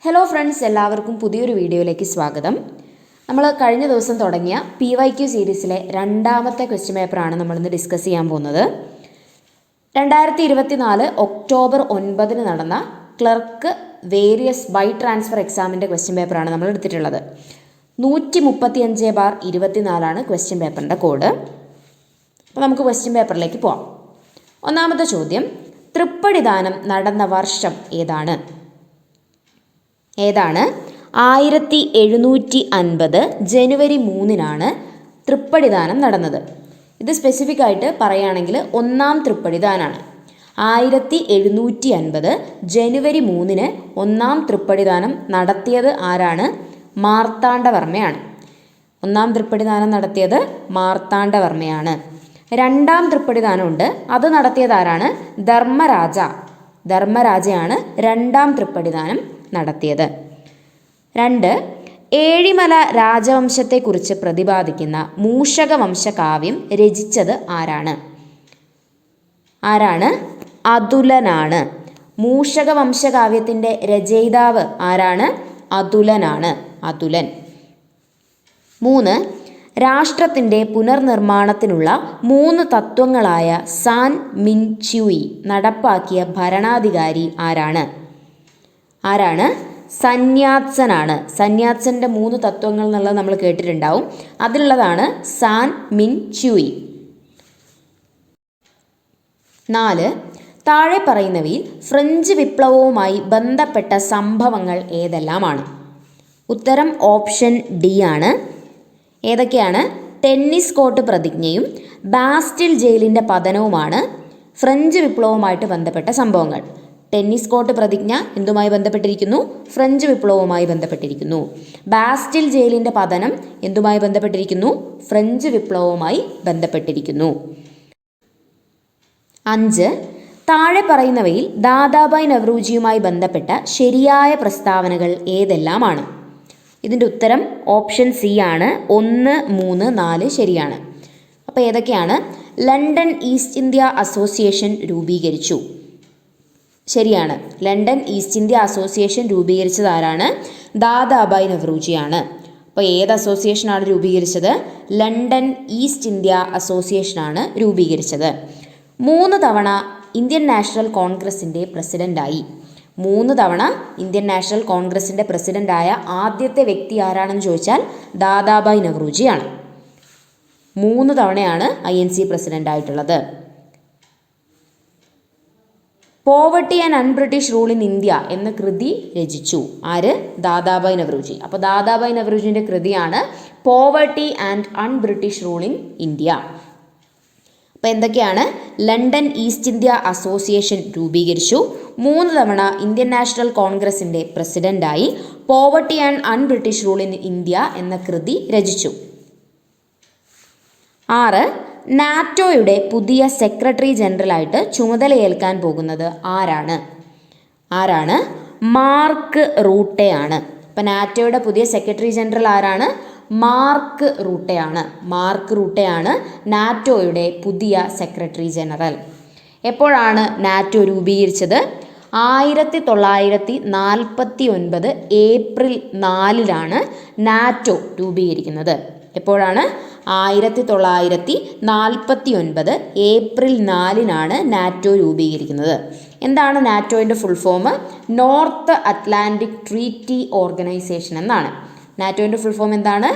Hello friends, എല്ലാവർക്കും പുതിയൊരു വീഡിയോയിലേക്ക് സ്വാഗതം. നമ്മൾ കഴിഞ്ഞ ദിവസം തുടങ്ങിയ PYQ സീരീസിലെ രണ്ടാമത്തെ ക്വസ്റ്റ്യൻ പേപ്പറാണ് നമ്മളിന്ന് ഡിസ്കസ് ചെയ്യാൻ പോകുന്നത്. 2024 ഒക്ടോബർ 9 നടന്ന ക്ലർക്ക് വേരിയസ് ബൈ ട്രാൻസ്ഫർ എക്സാമിൻ്റെ ക്വസ്റ്റ്യൻ പേപ്പറാണ് നമ്മൾ എടുത്തിട്ടുള്ളത്. 135/24 ക്വസ്റ്റ്യൻ പേപ്പറിൻ്റെ കോഡ്. അപ്പോൾ നമുക്ക് ക്വസ്റ്റ്യൻ പേപ്പറിലേക്ക് പോവാം. ഒന്നാമത്തെ ചോദ്യം, തൃപ്പടിദാനം നടന്ന വർഷം ഏതാണ്? 1750 ജനുവരി 3 തൃപ്പടിദാനം നടന്നത്. ഇത് സ്പെസിഫിക് ആയിട്ട് പറയുകയാണെങ്കിൽ ഒന്നാം തൃപ്പടിദാനാണ്. 1750 ജനുവരി 3 ഒന്നാം തൃപ്പടിദാനം നടത്തിയത് ആരാണ്? മാർത്താണ്ഡവർമ്മയാണ്. ഒന്നാം തൃപ്പടിദാനം നടത്തിയത് മാർത്താണ്ഡവർമ്മയാണ്. രണ്ടാം തൃപ്പടിദാനമുണ്ട്, അത് നടത്തിയത് ആരാണ്? ധർമ്മരാജയാണ് രണ്ടാം തൃപ്പടിദാനം നടത്തിയത്. 2. ഏഴിമല രാജവംശത്തെക്കുറിച്ച് പ്രതിപാദിക്കുന്ന മൂഷകവംശ കാവ്യം രചിച്ചത് ആരാണ്? അതുലനാണ്. മൂഷകവംശകാവ്യത്തിൻ്റെ രചയിതാവ് ആരാണ്? അതുലൻ. 3. രാഷ്ട്രത്തിൻ്റെ പുനർനിർമ്മാണത്തിനുള്ള 3 തത്വങ്ങളായ സാൻ മിൻ ച്യൂയി നടപ്പാക്കിയ ഭരണാധികാരി ആരാണ്? സന്യാത്സനാണ്. സന്യാത്സൻ്റെ 3 തത്വങ്ങൾ എന്നുള്ളത് നമ്മൾ കേട്ടിട്ടുണ്ടാവും. അതിലുള്ളതാണ് സാൻ മിൻ ച്യൂയി. 4. താഴെ പറയുന്നവയിൽ ഫ്രഞ്ച് വിപ്ലവവുമായി ബന്ധപ്പെട്ട സംഭവങ്ങൾ ഏതെല്ലാമാണ്? ഉത്തരം ഓപ്ഷൻ ഡി ആണ്. ഏതൊക്കെയാണ്? ടെന്നീസ് കോർട്ട് പ്രതിജ്ഞയും ബാസ്റ്റിൽ ജയിലിൻ്റെ പതനവുമാണ് ഫ്രഞ്ച് വിപ്ലവവുമായിട്ട് ബന്ധപ്പെട്ട സംഭവങ്ങൾ. ടെന്നീസ് കോർട്ട് പ്രതിജ്ഞ എന്തുമായി ബന്ധപ്പെട്ടിരിക്കുന്നു? ഫ്രഞ്ച് വിപ്ലവവുമായി ബന്ധപ്പെട്ടിരിക്കുന്നു. ബാസ്റ്റിൽ ജയിലിൻ്റെ പതനം എന്തുമായി ബന്ധപ്പെട്ടിരിക്കുന്നു? ഫ്രഞ്ച് വിപ്ലവവുമായി ബന്ധപ്പെട്ടിരിക്കുന്നു. 5. താഴെ പറയുന്നവയിൽ ദാദാഭായ് നവറോജിയുമായി ബന്ധപ്പെട്ട ശരിയായ പ്രസ്താവനകൾ ഏതെല്ലാമാണ്? ഇതിൻ്റെ ഉത്തരം ഓപ്ഷൻ സി ആണ്. 1, 3, 4 ശരിയാണ്. അപ്പോൾ ഏതൊക്കെയാണ്? ലണ്ടൻ ഈസ്റ്റ് ഇന്ത്യ അസോസിയേഷൻ രൂപീകരിച്ചു. ശരിയാണ്. ലണ്ടൻ ഈസ്റ്റ് ഇന്ത്യ അസോസിയേഷൻ രൂപീകരിച്ചത് ആരാണ്? ദാദാഭായ് നവറോജിയാണ്. അപ്പോൾ ഏത് അസോസിയേഷനാണ് രൂപീകരിച്ചത്? ലണ്ടൻ ഈസ്റ്റ് ഇന്ത്യ അസോസിയേഷനാണ് രൂപീകരിച്ചത്. 3 തവണ ഇന്ത്യൻ നാഷണൽ കോൺഗ്രസിൻ്റെ പ്രസിഡൻ്റായി. 3 തവണ ഇന്ത്യൻ നാഷണൽ കോൺഗ്രസിൻ്റെ പ്രസിഡൻ്റായ ആദ്യത്തെ വ്യക്തി ആരാണെന്ന് ചോദിച്ചാൽ ദാദാഭായ് നവറോജിയാണ്. 3 തവണയാണ് INC പ്രസിഡൻ്റ് ആയിട്ടുള്ളത്. Poverty and unBritish rule in India എന്ന കൃതി രചിച്ചു. ആര്? ദാദാഭായ് നവറോജി. അപ്പോൾ ദാദാഭായ് നവറോജിൻ്റെ കൃതിയാണ് poverty and unBritish rule in India. അപ്പോൾ എന്തൊക്കെയാണ്? ലണ്ടൻ ഈസ്റ്റ് ഇന്ത്യ അസോസിയേഷൻ രൂപീകരിച്ചു. 3 തവണ ഇന്ത്യൻ നാഷണൽ കോൺഗ്രസിൻ്റെ പ്രസിഡൻ്റായി. Poverty and unBritish rule in India എന്ന കൃതി രചിച്ചു. 6. നാറ്റോയുടെ പുതിയ സെക്രട്ടറി ജനറലായിട്ട് ചുമതലയേൽക്കാൻ പോകുന്നത് ആരാണ്? മാർക്ക് റൂട്ടെ ആണ്. അപ്പം നാറ്റോയുടെ പുതിയ സെക്രട്ടറി ജനറൽ ആരാണ്? മാർക്ക് റൂട്ടെ ആണ് നാറ്റോയുടെ പുതിയ സെക്രട്ടറി ജനറൽ. എപ്പോഴാണ് നാറ്റോ രൂപീകരിച്ചത്? 1949 ഏപ്രിൽ 4 നാറ്റോ രൂപീകരിക്കുന്നത്. എപ്പോഴാണ്? 1949 ഏപ്രിൽ 4 നാറ്റോ രൂപീകരിക്കുന്നത്. എന്താണ് നാറ്റോയുടെ full form? North Atlantic Treaty Organization എന്നാണ്. നാറ്റോയുടെ ഫുൾ ഫോം എന്താണ്?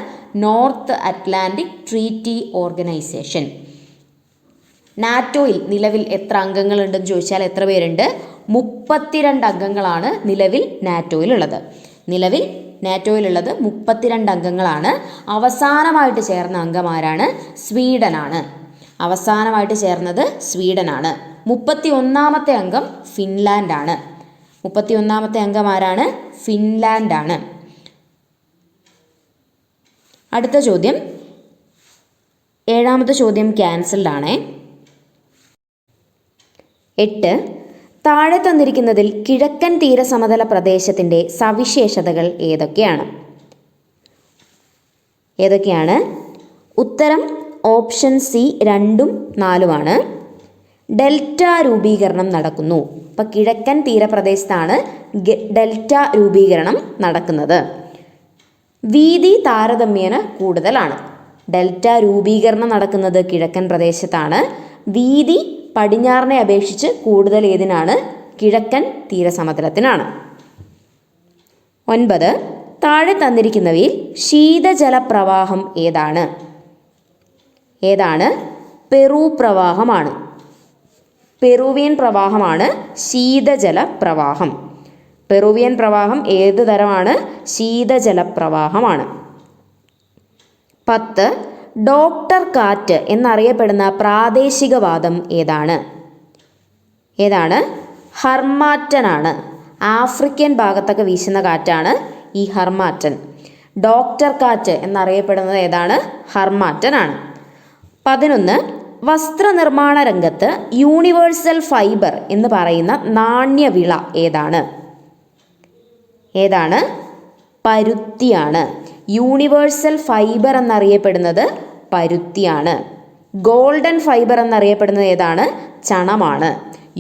North Atlantic Treaty Organization. നാറ്റോയിൽ നിലവിൽ എത്ര അംഗങ്ങളുണ്ടെന്ന് ചോദിച്ചാൽ എത്ര പേരുണ്ട്? 32 അംഗങ്ങളാണ് നിലവിൽ നാറ്റോയിലുള്ളത്. 32 അംഗങ്ങളാണ്. അവസാനമായിട്ട് ചേർന്ന അംഗമാരാണ്? സ്വീഡനാണ്. അവസാനമായിട്ട് ചേർന്നത് സ്വീഡനാണ്. 31ാമത്തെ അംഗം ഫിൻലാൻഡാണ്. 31ാമത്തെ അംഗം ആരാണ്? ഫിൻലാൻഡാണ്. അടുത്ത ചോദ്യം, 7ാമത്തെ ചോദ്യം ക്യാൻസൽഡ് ആണേ. 8. താഴെ തന്നിരിക്കുന്നതിൽ കിഴക്കൻ തീരസമതല പ്രദേശത്തിൻ്റെ സവിശേഷതകൾ ഏതൊക്കെയാണ്? ഉത്തരം ഓപ്ഷൻ സി 2, 4 ആണ്. ഡെൽറ്റ രൂപീകരണം നടക്കുന്നു. അപ്പം കിഴക്കൻ തീരപ്രദേശത്താണ് ഡെൽറ്റ രൂപീകരണം നടക്കുന്നത്. വീതി താരതമ്യേന കൂടുതലാണ്. ഡെൽറ്റ രൂപീകരണം നടക്കുന്നത് കിഴക്കൻ പ്രദേശത്താണ്. വീതി പടിഞ്ഞാറിനെ അപേക്ഷിച്ച് കൂടുതൽ ഏതിനാണ്? കിഴക്കൻ തീരസമതലത്തിനാണ്. 9. താഴെ തന്നിരിക്കുന്നവയിൽ ശീതജല പ്രവാഹം ഏതാണ്? പെറു പ്രവാഹമാണ്. പെറുവിയൻ പ്രവാഹമാണ് ശീതജല പ്രവാഹം. പെറുവിയൻ പ്രവാഹം ഏത് തരമാണ്? ശീതജല പ്രവാഹമാണ്. 10. ഡോക്ടർ കാറ്റ് എന്നറിയപ്പെടുന്ന പ്രാദേശിക വാദം ഏതാണ്? ഹർമാറ്റനാണ്. ആഫ്രിക്കൻ ഭാഗത്തൊക്കെ വീശുന്ന കാറ്റാണ് ഈ ഹർമാറ്റൻ. ഡോക്ടർ കാറ്റ് എന്നറിയപ്പെടുന്നത് ഏതാണ്? ഹർമാറ്റനാണ്. 11. വസ്ത്രനിർമ്മാണ രംഗത്ത് യൂണിവേഴ്സൽ ഫൈബർ എന്ന് പറയുന്ന നാണ്യവിള ഏതാണ്? പരുത്തിയാണ്. യൂണിവേഴ്സൽ ഫൈബർ എന്നറിയപ്പെടുന്നത് പരുത്തിയാണ്. ഗോൾഡൻ ഫൈബർ എന്നറിയപ്പെടുന്നത് ഏതാണ്? ചണമാണ്.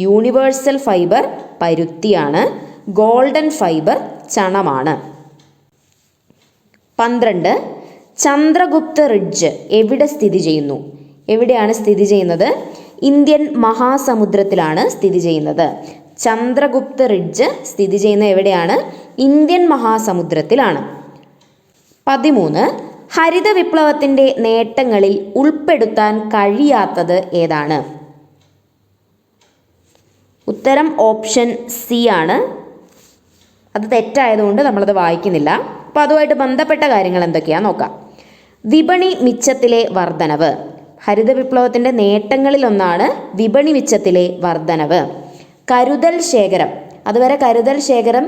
യൂണിവേഴ്സൽ ഫൈബർ പരുത്തിയാണ്. ഗോൾഡൻ ഫൈബർ ചണമാണ്. 12. ചന്ദ്രഗുപ്ത റിഡ്ജ് എവിടെ സ്ഥിതി ചെയ്യുന്നു? എവിടെയാണ് സ്ഥിതി ചെയ്യുന്നത്? ഇന്ത്യൻ മഹാസമുദ്രത്തിലാണ് സ്ഥിതി ചെയ്യുന്നത്. ചന്ദ്രഗുപ്ത റിഡ്ജ് സ്ഥിതി ചെയ്യുന്ന എവിടെയാണ്? ഇന്ത്യൻ മഹാസമുദ്രത്തിലാണ്. 13. ഹരിത വിപ്ലവത്തിൻ്റെ നേട്ടങ്ങളിൽ ഉൾപ്പെടുത്താൻ കഴിയാത്തത് ഏതാണ്? ഉത്തരം ഓപ്ഷൻ സി ആണ്. അത് തെറ്റായതുകൊണ്ട് നമ്മളത് വായിക്കുന്നില്ല. അപ്പോൾ അതുമായിട്ട് ബന്ധപ്പെട്ട കാര്യങ്ങൾ എന്തൊക്കെയാണെന്ന് നോക്കാം. വിപണി മിച്ചത്തിലെ വർധനവ്. ഹരിത വിപ്ലവത്തിൻ്റെ നേട്ടങ്ങളിലൊന്നാണ് വിപണി മിച്ചത്തിലെ വർധനവ്. കരുതൽ ശേഖരം. അതുവരെ കരുതൽ ശേഖരം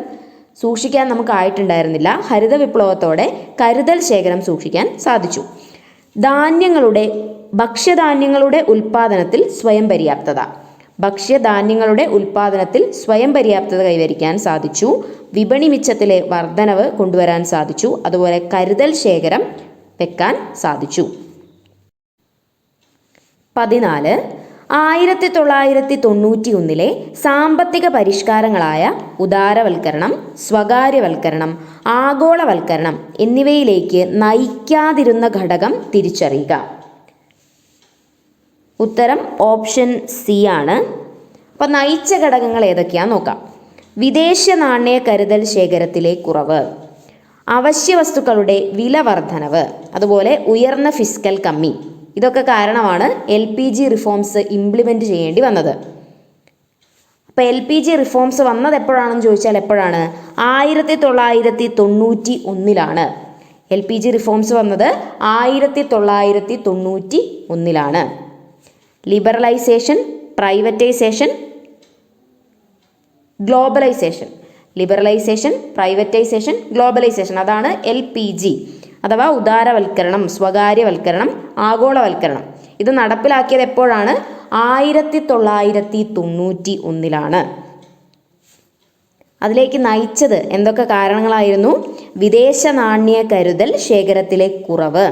സൂക്ഷിക്കാൻ നമുക്കായിട്ടുണ്ടായിരുന്നില്ല. ഹരിത വിപ്ലവത്തോടെ കരുതൽ ശേഖരം സൂക്ഷിക്കാൻ സാധിച്ചു. ഭക്ഷ്യധാന്യങ്ങളുടെ ഉൽപ്പാദനത്തിൽ സ്വയം പര്യാപ്തത. ഭക്ഷ്യധാന്യങ്ങളുടെ ഉൽപ്പാദനത്തിൽ സ്വയം പര്യാപ്തത കൈവരിക്കാൻ സാധിച്ചു. വിപണി മിച്ചത്തിലെ വർധനവ് കൊണ്ടുവരാൻ സാധിച്ചു. അതുപോലെ കരുതൽ ശേഖരം വെക്കാൻ സാധിച്ചു. 14. 1991 സാമ്പത്തിക പരിഷ്കാരങ്ങളായ ഉദാരവൽക്കരണം, സ്വകാര്യവൽക്കരണം, ആഗോളവൽക്കരണം എന്നിവയിലേക്ക് നയിക്കാതിരുന്ന ഘടകം തിരിച്ചറിയുക. ഉത്തരം ഓപ്ഷൻ സി ആണ്. അപ്പോൾ നയിച്ച ഘടകങ്ങൾ ഏതൊക്കെയാണെന്ന് നോക്കാം. വിദേശ നാണ്യ കരുതൽ ശേഖരത്തിലെ കുറവ്, അവശ്യ വസ്തുക്കളുടെ വില വർധനവ്, അതുപോലെ ഉയർന്ന ഫിസ്ക്കൽ കമ്മി. ഇതൊക്കെ കാരണമാണ് LPG റിഫോംസ് ഇംപ്ലിമെൻറ്റ് ചെയ്യേണ്ടി വന്നത്. അപ്പോൾ LPG റിഫോംസ് വന്നത് എപ്പോഴാണെന്ന് ചോദിച്ചാൽ എപ്പോഴാണ്? 1991 LPG റിഫോംസ് വന്നത് 1991 liberalisation, privatisation, globalisation. Liberalisation, privatisation, globalisation. അതാണ് LPG അഥവാ ഉദാരവൽക്കരണം, സ്വകാര്യവൽക്കരണം, ആഗോളവൽക്കരണം. ഇത് നടപ്പിലാക്കിയത് എപ്പോഴാണ്? 1991 അതിലേക്ക് നയിച്ചത് എന്തൊക്കെ കാരണങ്ങളായിരുന്നു? വിദേശ നാണ്യ കരുതൽ ശേഖരത്തിലെ കുറവ്,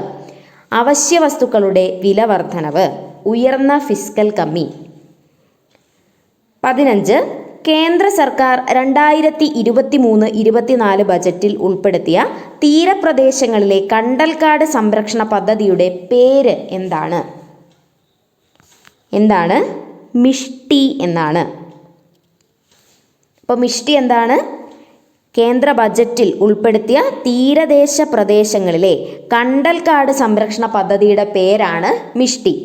അവശ്യ വസ്തുക്കളുടെ വില വർധനവ്, ഉയർന്ന ഫിസ്ക്കൽ കമ്മി. 15. കേന്ദ്ര സർക്കാർ 2023-24 ബജറ്റിൽ ഉൾപ്പെടുത്തിയ തീരപ്രദേശങ്ങളിലെ കണ്ടൽക്കാട് സംരക്ഷണ പദ്ധതിയുടെ പേര് എന്താണ്? മിഷ്ടി എന്നാണ്. അപ്പോൾ മിഷ്ടി എന്താണ്? കേന്ദ്ര ബജറ്റിൽ ഉൾപ്പെടുത്തിയ തീരദേശ പ്രദേശങ്ങളിലെ കണ്ടൽക്കാട് സംരക്ഷണ പദ്ധതിയുടെ പേരാണ് മിഷ്ടി.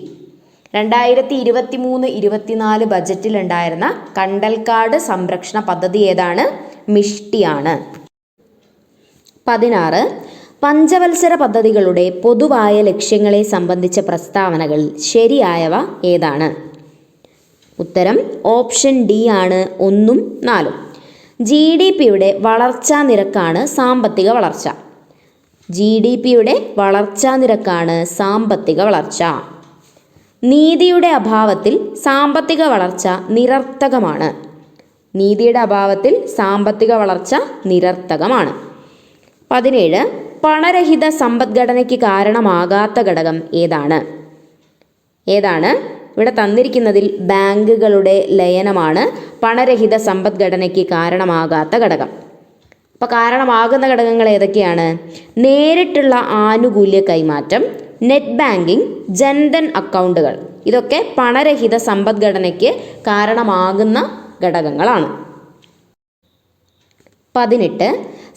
2023-24 ബജറ്റിൽ ഉണ്ടായിരുന്ന കണ്ടൽക്കാട് സംരക്ഷണ പദ്ധതി ഏതാണ്? മിഷ്ടിയാണ്. 16. പഞ്ചവത്സര പദ്ധതികളുടെ പൊതുവായ ലക്ഷ്യങ്ങളെ സംബന്ധിച്ച പ്രസ്താവനകൾ ശരിയായവ ഏതാണ്? ഉത്തരം ഓപ്ഷൻ ഡി ആണ് 1ഉം 4ഉം. GDPയുടെ വളർച്ചാ നിരക്കാണ് സാമ്പത്തിക വളർച്ച. GDPയുടെ വളർച്ചാ നിരക്കാണ് സാമ്പത്തിക വളർച്ച. നീതിയുടെ അഭാവത്തിൽ സാമ്പത്തിക വളർച്ച നിരർത്ഥകമാണ്. നീതിയുടെ അഭാവത്തിൽ സാമ്പത്തിക വളർച്ച നിരർത്ഥകമാണ്. 17. പണരഹിത സമ്പദ്ഘടനയ്ക്ക് കാരണമാകാത്ത ഘടകം ഏതാണ്? ഇവിടെ തന്നിരിക്കുന്നതിൽ ബാങ്കുകളുടെ ലയനമാണ് പണരഹിത സമ്പദ്ഘടനയ്ക്ക് കാരണമാകാത്ത ഘടകം. അപ്പോൾ കാരണമാകുന്ന ഘടകങ്ങൾ ഏതൊക്കെയാണ്? നേരിട്ടുള്ള ആനുകൂല്യ കൈമാറ്റം, നെറ്റ് ബാങ്കിങ്, ജൻധൻ അക്കൗണ്ടുകൾ. ഇതൊക്കെ പണരഹിത സമ്പദ്ഘടനയ്ക്ക് കാരണമാകുന്ന ഘടകങ്ങളാണ്. 18.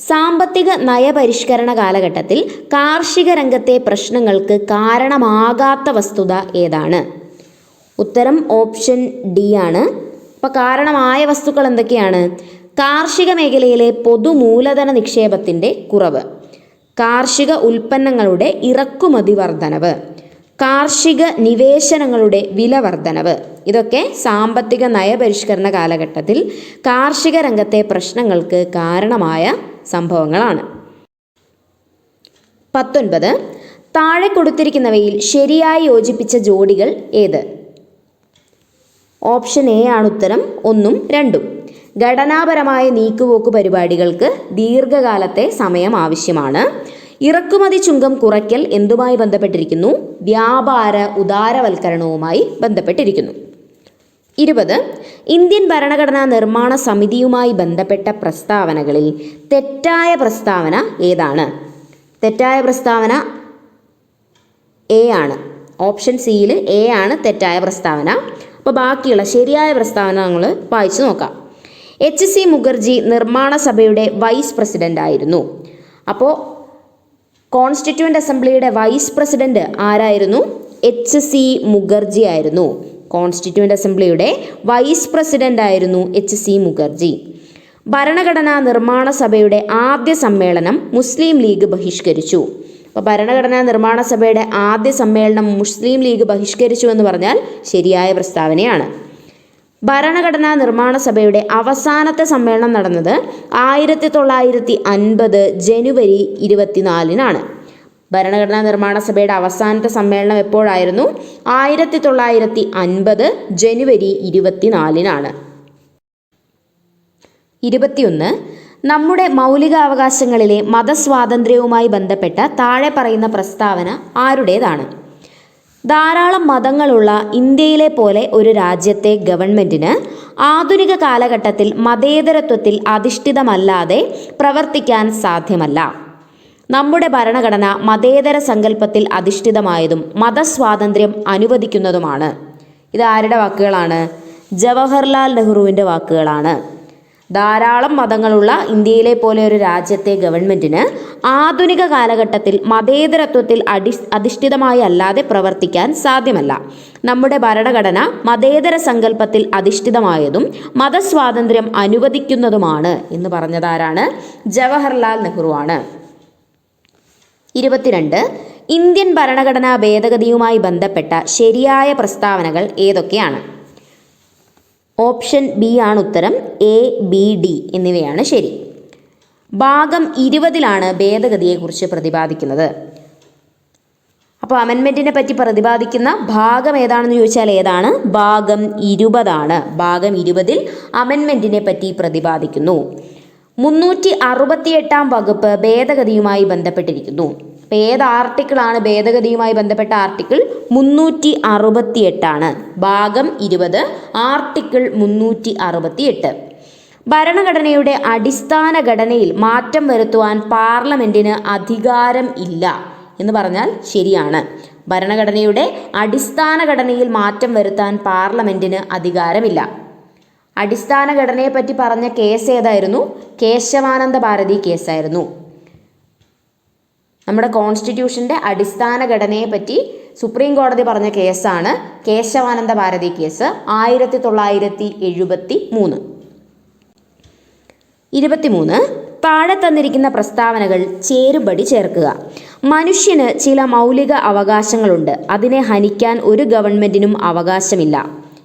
സാമ്പത്തിക നയപരിഷ്കരണ കാലഘട്ടത്തിൽ കാർഷിക രംഗത്തെ പ്രശ്നങ്ങൾക്ക് കാരണമാകാത്ത വസ്തുത ഏതാണ്? ഉത്തരം ഓപ്ഷൻ ഡി ആണ്. അപ്പോൾ കാരണമായ വസ്തുക്കൾ എന്തൊക്കെയാണ്? കാർഷിക മേഖലയിലെ പൊതുമൂലധന നിക്ഷേപത്തിൻ്റെ കുറവ്, കാർഷിക ഉൽപ്പന്നങ്ങളുടെ ഇറക്കുമതി വർധനവ്, കാർഷിക നിവേശനങ്ങളുടെ വില വർധനവ്. ഇതൊക്കെ സാമ്പത്തിക നയപരിഷ്കരണ കാലഘട്ടത്തിൽ കാർഷിക രംഗത്തെ പ്രശ്നങ്ങൾക്ക് കാരണമായ സംഭവങ്ങളാണ്. 19. താഴെ കൊടുത്തിരിക്കുന്നവയിൽ ശരിയായി യോജിപ്പിച്ച ജോഡികൾ ഏത്? ഓപ്ഷൻ എ ആണ് ഉത്തരം 1ഉം 2ഉം. ഘടനാപരമായ നീക്കുപോക്ക് പരിപാടികൾക്ക് ദീർഘകാലത്തെ സമയം ആവശ്യമാണ്. ഇറക്കുമതി ചുങ്കം കുറയ്ക്കൽ എന്തുമായി ബന്ധപ്പെട്ടിരിക്കുന്നു? വ്യാപാര ഉദാരവൽക്കരണവുമായി ബന്ധപ്പെട്ടിരിക്കുന്നു. 20. ഇന്ത്യൻ ഭരണഘടനാ നിർമ്മാണ സമിതിയുമായി ബന്ധപ്പെട്ട പ്രസ്താവനകളിൽ തെറ്റായ പ്രസ്താവന ഏതാണ്? തെറ്റായ പ്രസ്താവന എ ആണ്. ഓപ്ഷൻ സിയിൽ എ ആണ് തെറ്റായ പ്രസ്താവന. അപ്പോൾ ബാക്കിയുള്ള ശരിയായ പ്രസ്താവന നമ്മൾ വായിച്ചു നോക്കാം. HC മുഖർജി നിർമ്മാണ സഭയുടെ വൈസ് പ്രസിഡന്റ് ആയിരുന്നു. അപ്പോൾ കോൺസ്റ്റിറ്റ്യൂവൻ്റ് അസംബ്ലിയുടെ വൈസ് പ്രസിഡന്റ് ആരായിരുന്നു? HC മുഖർജി ആയിരുന്നു. കോൺസ്റ്റിറ്റ്യൂവൻ്റ് അസംബ്ലിയുടെ വൈസ് പ്രസിഡന്റ് ആയിരുന്നു HC മുഖർജി. ഭരണഘടനാ നിർമ്മാണ സഭയുടെ ആദ്യ സമ്മേളനം മുസ്ലിം ലീഗ് ബഹിഷ്കരിച്ചു. അപ്പോൾ ഭരണഘടനാ നിർമ്മാണ സഭയുടെ ആദ്യ സമ്മേളനം മുസ്ലിം ലീഗ് ബഹിഷ്കരിച്ചു എന്ന് പറഞ്ഞാൽ ശരിയായ പ്രസ്താവനയാണ്. ഭരണഘടനാ നിർമ്മാണ സഭയുടെ അവസാനത്തെ സമ്മേളനം നടന്നത് 1950 ജനുവരി 24-നാണ്. ഭരണഘടനാ നിർമ്മാണ സഭയുടെ അവസാനത്തെ സമ്മേളനം എപ്പോഴായിരുന്നു? 1950 ജനുവരി 24-നാണ്. 21. നമ്മുടെ മൗലികാവകാശങ്ങളിലെ മതസ്വാതന്ത്ര്യവുമായി ബന്ധപ്പെട്ട താഴെ പറയുന്ന പ്രസ്താവന ആരുടേതാണ്? ധാരാളം മതങ്ങളുള്ള ഇന്ത്യയിലെ പോലെ ഒരു രാജ്യത്തെ ഗവൺമെൻറ്റിന് ആധുനിക കാലഘട്ടത്തിൽ മതേതരത്വത്തിൽ അധിഷ്ഠിതമല്ലാതെ പ്രവർത്തിക്കാൻ സാധ്യമല്ല. നമ്മുടെ ഭരണഘടന മതേതര സങ്കല്പത്തിൽ അധിഷ്ഠിതമായതും മതസ്വാതന്ത്ര്യം അനുവദിക്കുന്നതുമാണ്. ഇത് ആരുടെ വാക്കുകളാണ്? ജവഹർലാൽ നെഹ്റുവിൻ്റെ വാക്കുകളാണ്. ധാരാളം മതങ്ങളുള്ള ഇന്ത്യയിലെ പോലെ ഒരു രാജ്യത്തെ ഗവൺമെൻറ്റിന് ആധുനിക കാലഘട്ടത്തിൽ മതേതരത്വത്തിൽ അധിഷ്ഠിതമായി അല്ലാതെ പ്രവർത്തിക്കാൻ സാധ്യമല്ല. നമ്മുടെ ഭരണഘടന മതേതര സങ്കല്പത്തിൽ അധിഷ്ഠിതമായതും മതസ്വാതന്ത്ര്യം അനുവദിക്കുന്നതുമാണ് എന്ന് പറഞ്ഞതാരാണ്? ജവഹർലാൽ നെഹ്റു ആണ്. 22. ഇന്ത്യൻ ഭരണഘടനാ ഭേദഗതിയുമായി ബന്ധപ്പെട്ട ശരിയായ പ്രസ്താവനകൾ ഏതൊക്കെയാണ്? ഓപ്ഷൻ ബി ആണ് ഉത്തരം. A, B, D എന്നിവയാണ് ശരി. ഭാഗം 20-ലാണ് ഭേദഗതിയെക്കുറിച്ച് പ്രതിപാദിക്കുന്നത്. അപ്പോൾ അമെൻമെൻറ്റിനെ പറ്റി പ്രതിപാദിക്കുന്ന ഭാഗം ഏതാണെന്ന് ചോദിച്ചാൽ ഏതാണ്? ഭാഗം 20 ഭാഗം 20-ൽ അമെൻമെൻറ്റിനെ പറ്റി പ്രതിപാദിക്കുന്നു. 368-ാം വകുപ്പ് ഭേദഗതിയുമായി ബന്ധപ്പെട്ടിരിക്കുന്നു. അപ്പോൾ ഏത് ആർട്ടിക്കിളാണ് ഭേദഗതിയുമായി ബന്ധപ്പെട്ട ആർട്ടിക്കിൾ? 368 ഭാഗം 20 ആർട്ടിക്കിൾ 368. ഭരണഘടനയുടെ അടിസ്ഥാന ഘടനയിൽ മാറ്റം വരുത്തുവാൻ പാർലമെൻറ്റിന് അധികാരം ഇല്ല എന്ന് പറഞ്ഞാൽ ശരിയാണ്. ഭരണഘടനയുടെ അടിസ്ഥാന ഘടനയിൽ മാറ്റം വരുത്താൻ പാർലമെൻറ്റിന് അധികാരമില്ല. അടിസ്ഥാന ഘടനയെ പറ്റി പറഞ്ഞ കേസ് ഏതായിരുന്നു? കേശവാനന്ദ ഭാരതി കേസായിരുന്നു. നമ്മുടെ കോൺസ്റ്റിറ്റ്യൂഷൻ്റെ അടിസ്ഥാന ഘടനയെ പറ്റി സുപ്രീം കോടതി പറഞ്ഞ കേസാണ് കേശവാനന്ദ ഭാരതി കേസ്, 1973. 23. താഴെ തന്നിരിക്കുന്ന പ്രസ്താവനകൾ ചേരുംപടി ചേർക്കുക. മനുഷ്യന് ചില മൗലിക അവകാശങ്ങളുണ്ട്, അതിനെ ഹനിക്കാൻ ഒരു ഗവൺമെൻറ്റിനും അവകാശമില്ല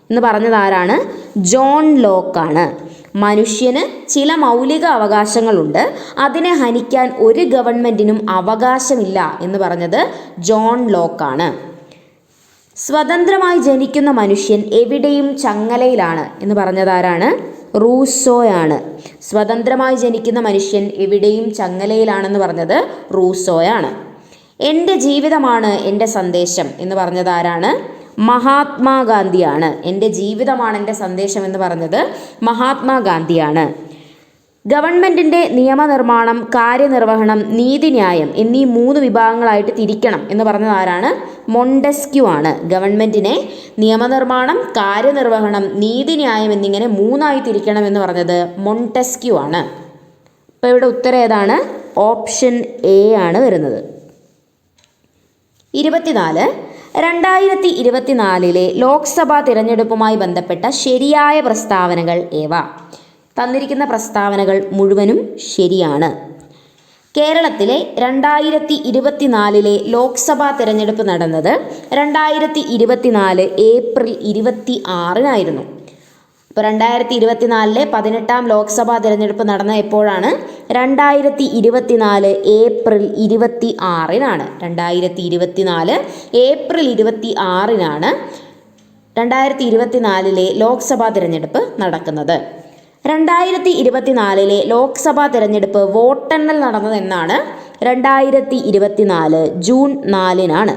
എന്ന് പറഞ്ഞതാരാണ്? ജോൺ ലോക്കാണ്. മനുഷ്യന് ചില മൗലിക അവകാശങ്ങളുണ്ട്, അതിനെ ഹനിക്കാൻ ഒരു ഗവൺമെൻറ്റിനും അവകാശമില്ല എന്ന് പറഞ്ഞത് ജോൺ ലോക്കാണ്. സ്വതന്ത്രമായി ജനിക്കുന്ന മനുഷ്യൻ എവിടെയും ചങ്ങലയിലാണ് എന്ന് പറഞ്ഞതാരാണ്? റൂസോയാണ്. സ്വതന്ത്രമായി ജനിക്കുന്ന മനുഷ്യൻ എവിടെയും ചങ്ങലയിലാണെന്ന് പറഞ്ഞത് റൂസോയാണ്. എൻ്റെ ജീവിതമാണ് എൻ്റെ സന്ദേശം എന്ന് പറഞ്ഞതാരാണ്? മഹാത്മാഗാന്ധിയാണ്. എൻ്റെ ജീവിതമാണ് എൻ്റെ സന്ദേശം എന്ന് പറഞ്ഞത് മഹാത്മാഗാന്ധിയാണ്. ഗവൺമെൻറ്റിൻ്റെ നിയമനിർമ്മാണം, കാര്യനിർവഹണം, നീതിന്യായം എന്നീ 3 വിഭാഗങ്ങളായിട്ട് തിരിക്കണം എന്ന് പറഞ്ഞത് ആരാണ്? മൊണ്ടെസ്ക്യു ആണ്. ഗവൺമെൻറ്റിനെ നിയമനിർമ്മാണം, കാര്യനിർവഹണം, നീതിന്യായം എന്നിങ്ങനെ 3ആയി തിരിക്കണം എന്ന് പറഞ്ഞത് മൊണ്ടെസ്ക്യു ആണ്. അപ്പോൾ ഇവിടെ ഉത്തരം ഏതാണ്? ഓപ്ഷൻ എ ആണ് വരുന്നത്. 24 2024 ലോക്സഭാ തിരഞ്ഞെടുപ്പുമായി ബന്ധപ്പെട്ട ശരിയായ പ്രസ്താവനകൾ ഏവ? തന്നിരിക്കുന്ന പ്രസ്താവനകൾ മുഴുവനും ശരിയാണ്. കേരളത്തിലെ 2024 ലോക്സഭാ തിരഞ്ഞെടുപ്പ് നടന്നത് 2024 ഏപ്രിൽ 26 അപ്പോൾ 2024 18ാം ലോക്സഭാ തിരഞ്ഞെടുപ്പ് നടന്ന എപ്പോഴാണ്? 2024 ഏപ്രിൽ 26 2024 ഏപ്രിൽ 26 2024 ലോക്സഭാ തിരഞ്ഞെടുപ്പ് നടക്കുന്നത്. 2024 ലോക്സഭാ തിരഞ്ഞെടുപ്പ് വോട്ടെണ്ണൽ നടന്നത് എന്നാണ്? 2024 ജൂൺ 4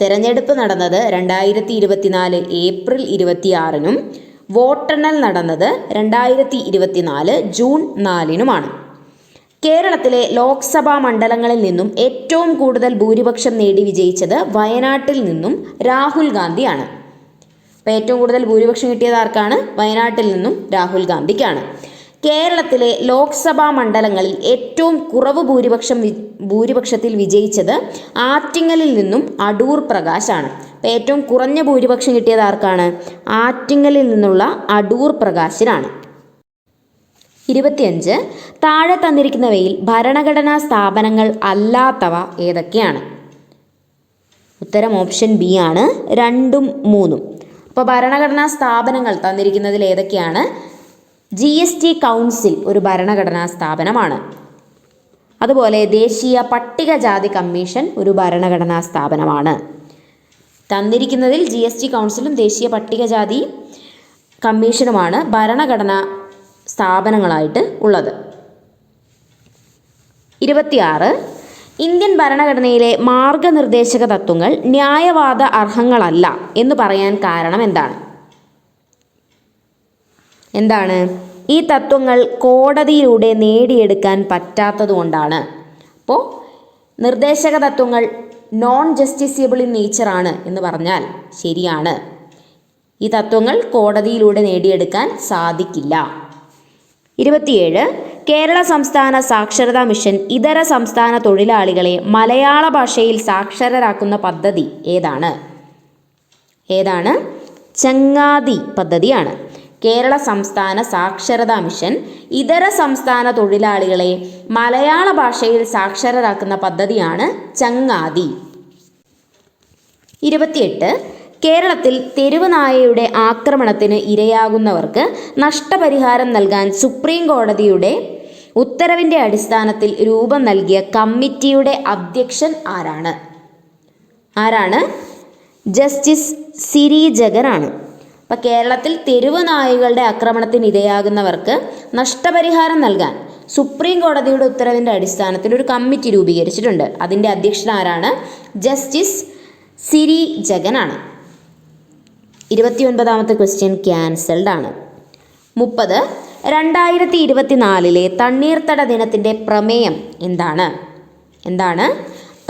തിരഞ്ഞെടുപ്പ് നടന്നത് 2024 ഏപ്രിൽ 26 വോട്ടെണ്ണൽ നടന്നത് 2024 ജൂൺ 4 കേരളത്തിലെ ലോക്സഭാ മണ്ഡലങ്ങളിൽ നിന്നും ഏറ്റവും കൂടുതൽ ഭൂരിപക്ഷം നേടി വിജയിച്ചത് വയനാട്ടിൽ നിന്നും രാഹുൽ ഗാന്ധിയാണ്. അപ്പോൾ ഏറ്റവും കൂടുതൽ ഭൂരിപക്ഷം കിട്ടിയത് ആർക്കാണ്? വയനാട്ടിൽ നിന്നും രാഹുൽ ഗാന്ധിക്കാണ്. കേരളത്തിലെ ലോക്സഭാ മണ്ഡലങ്ങളിൽ ഏറ്റവും കുറവ് ഭൂരിപക്ഷത്തിൽ വിജയിച്ചത് ആറ്റിങ്ങലിൽ നിന്നും അടൂർ പ്രകാശാണ്. അപ്പോൾ ഏറ്റവും കുറഞ്ഞ ഭൂരിപക്ഷം കിട്ടിയത് ആർക്കാണ്? ആറ്റിങ്ങലിൽ നിന്നുള്ള അടൂർ പ്രകാശിനാണ്. 25 താഴെ തന്നിരിക്കുന്നവയിൽ ഭരണഘടനാ സ്ഥാപനങ്ങൾ അല്ലാത്തവ ഏതൊക്കെയാണ്? ഉത്തരം ഓപ്ഷൻ ബി ആണ്, 2ഉം 3ഉം. അപ്പോൾ ഭരണഘടനാ സ്ഥാപനങ്ങൾ തന്നിരിക്കുന്നതിൽ ഏതൊക്കെയാണ്? GST കൗൺസിൽ ഒരു ഭരണഘടനാ സ്ഥാപനമാണ്. അതുപോലെ ദേശീയ പട്ടികജാതി കമ്മീഷൻ ഒരു ഭരണഘടനാ സ്ഥാപനമാണ്. തന്നിരിക്കുന്നതിൽ GST കൗൺസിലും ദേശീയ പട്ടികജാതി കമ്മീഷനുമാണ് ഭരണഘടനാ സ്ഥാപനങ്ങളായിട്ട് ഉള്ളത്. 26 ഇന്ത്യൻ ഭരണഘടനയിലെ മാർഗനിർദ്ദേശക തത്വങ്ങൾ ന്യായവാദ അർഹങ്ങളല്ല എന്ന് പറയാൻ കാരണം എന്താണ്? ഈ തത്വങ്ങൾ കോടതിയിലൂടെ നേടിയെടുക്കാൻ പറ്റാത്തതുകൊണ്ടാണ്. അപ്പോൾ നിർദ്ദേശക തത്വങ്ങൾ നോൺ ജസ്റ്റിസിയബിൾ ഇൻ നേച്ചറാണ് എന്ന് പറഞ്ഞാൽ ശരിയാണ്. ഈ തത്വങ്ങൾ കോടതിയിലൂടെ നേടിയെടുക്കാൻ സാധിക്കില്ല. 27 കേരള സംസ്ഥാന സാക്ഷരതാ മിഷൻ ഇതര സംസ്ഥാന തൊഴിലാളികളെ മലയാള ഭാഷയിൽ സാക്ഷരരാക്കുന്ന പദ്ധതി ഏതാണ്? ചങ്ങാതി പദ്ധതിയാണ്. കേരള സംസ്ഥാന സാക്ഷരതാ മിഷൻ ഇതര സംസ്ഥാന തൊഴിലാളികളെ മലയാള ഭാഷയിൽ സാക്ഷരരാക്കുന്ന പദ്ധതിയാണ് ചങ്ങാതി. 28 കേരളത്തിൽ തെരുവ് നായയുടെ ആക്രമണത്തിന് ഇരയാകുന്നവർക്ക് നഷ്ടപരിഹാരം നൽകാൻ സുപ്രീം കോടതിയുടെ ഉത്തരവിൻ്റെ അടിസ്ഥാനത്തിൽ രൂപം നൽകിയ കമ്മിറ്റിയുടെ അധ്യക്ഷൻ ആരാണ്? ജസ്റ്റിസ് സിരി ജഗനാണ്. അപ്പോൾ കേരളത്തിൽ തെരുവ് നായകളുടെ ആക്രമണത്തിന് ഇരയാകുന്നവർക്ക് നഷ്ടപരിഹാരം നൽകാൻ സുപ്രീം കോടതിയുടെ ഉത്തരവിൻ്റെ അടിസ്ഥാനത്തിൽ ഒരു കമ്മിറ്റി രൂപീകരിച്ചിട്ടുണ്ട്. അതിൻ്റെ അധ്യക്ഷൻ ആരാണ്? ജസ്റ്റിസ് സിരി ജഗനാണ്. 29ാമത്തെ ക്വസ്റ്റ്യൻ ക്യാൻസൽഡ് ആണ്. 30 2024 തണ്ണീർത്തട ദിനത്തിൻ്റെ പ്രമേയം എന്താണ്?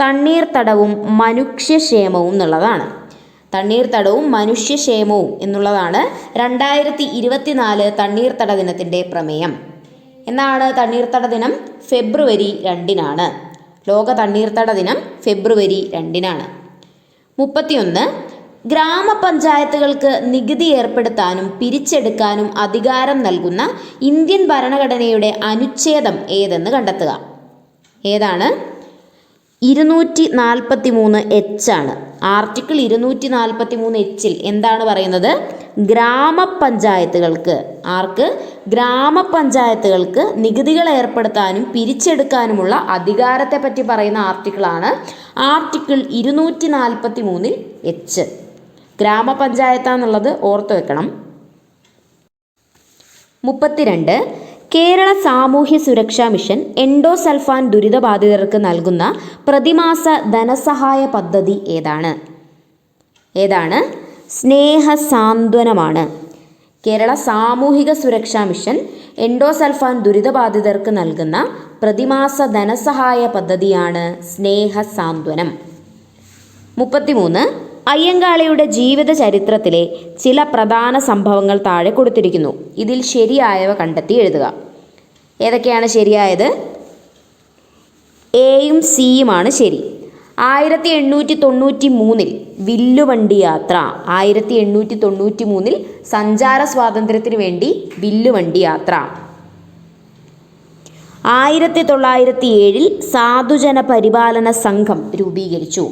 തണ്ണീർത്തടവും മനുഷ്യക്ഷേമവും എന്നുള്ളതാണ്. തണ്ണീർത്തടവും മനുഷ്യക്ഷേമവും എന്നുള്ളതാണ് 2024 തണ്ണീർത്തട ദിനത്തിൻ്റെ പ്രമേയം. എന്നാണ് തണ്ണീർത്തട ദിനം? ഫെബ്രുവരി 2 ലോക തണ്ണീർത്തട ദിനം ഫെബ്രുവരി 2 31 ഗ്രാമപഞ്ചായത്തുകൾക്ക് നികുതി ഏർപ്പെടുത്താനും പിരിച്ചെടുക്കാനും അധികാരം നൽകുന്ന ഇന്ത്യൻ ഭരണഘടനയുടെ അനുച്ഛേദം ഏതെന്ന് കണ്ടെത്തുക. ഏതാണ്? 243H ആണ്. ആർട്ടിക്കിൾ 243H എന്താണ് പറയുന്നത്? ഗ്രാമപഞ്ചായത്തുകൾക്ക് നികുതികൾ ഏർപ്പെടുത്താനും പിരിച്ചെടുക്കാനുമുള്ള അധികാരത്തെ പറ്റി പറയുന്ന ആർട്ടിക്കിളാണ് ആർട്ടിക്കിൾ 243H. ഗ്രാമപഞ്ചായത്താന്നുള്ളത് ഓർത്തു വെക്കണം. 32 കേരള സാമൂഹ്യ സുരക്ഷാ മിഷൻ എൻഡോസൾഫാൻ ദുരിതബാധിതർക്ക് നൽകുന്ന പ്രതിമാസ ധനസഹായ പദ്ധതി ഏതാണ്? സ്നേഹസാന്ത്വനമാണ്. കേരള സാമൂഹിക സുരക്ഷാ മിഷൻ എൻഡോസൾഫാൻ ദുരിതബാധിതർക്ക് നൽകുന്ന പ്രതിമാസ ധനസഹായ പദ്ധതിയാണ് സ്നേഹസാന്ത്വനം. 33. അയ്യങ്കാളിയുടെ ജീവിത ചരിത്രത്തിലെ ചില പ്രധാന സംഭവങ്ങൾ താഴെ കൊടുത്തിരിക്കുന്നു. ഇതിൽ ശരിയായവ കണ്ടെത്തി എഴുതുക. ഏതൊക്കെയാണ് ശരിയായത്? എയും സിയുമാണ് ശരി. 1893 വില്ലുവണ്ടി യാത്ര. 1893 സഞ്ചാര സ്വാതന്ത്ര്യത്തിന് വേണ്ടി വില്ലുവണ്ടി യാത്ര. 1907 സാധുജന പരിപാലന സംഘം രൂപീകരിച്ചു.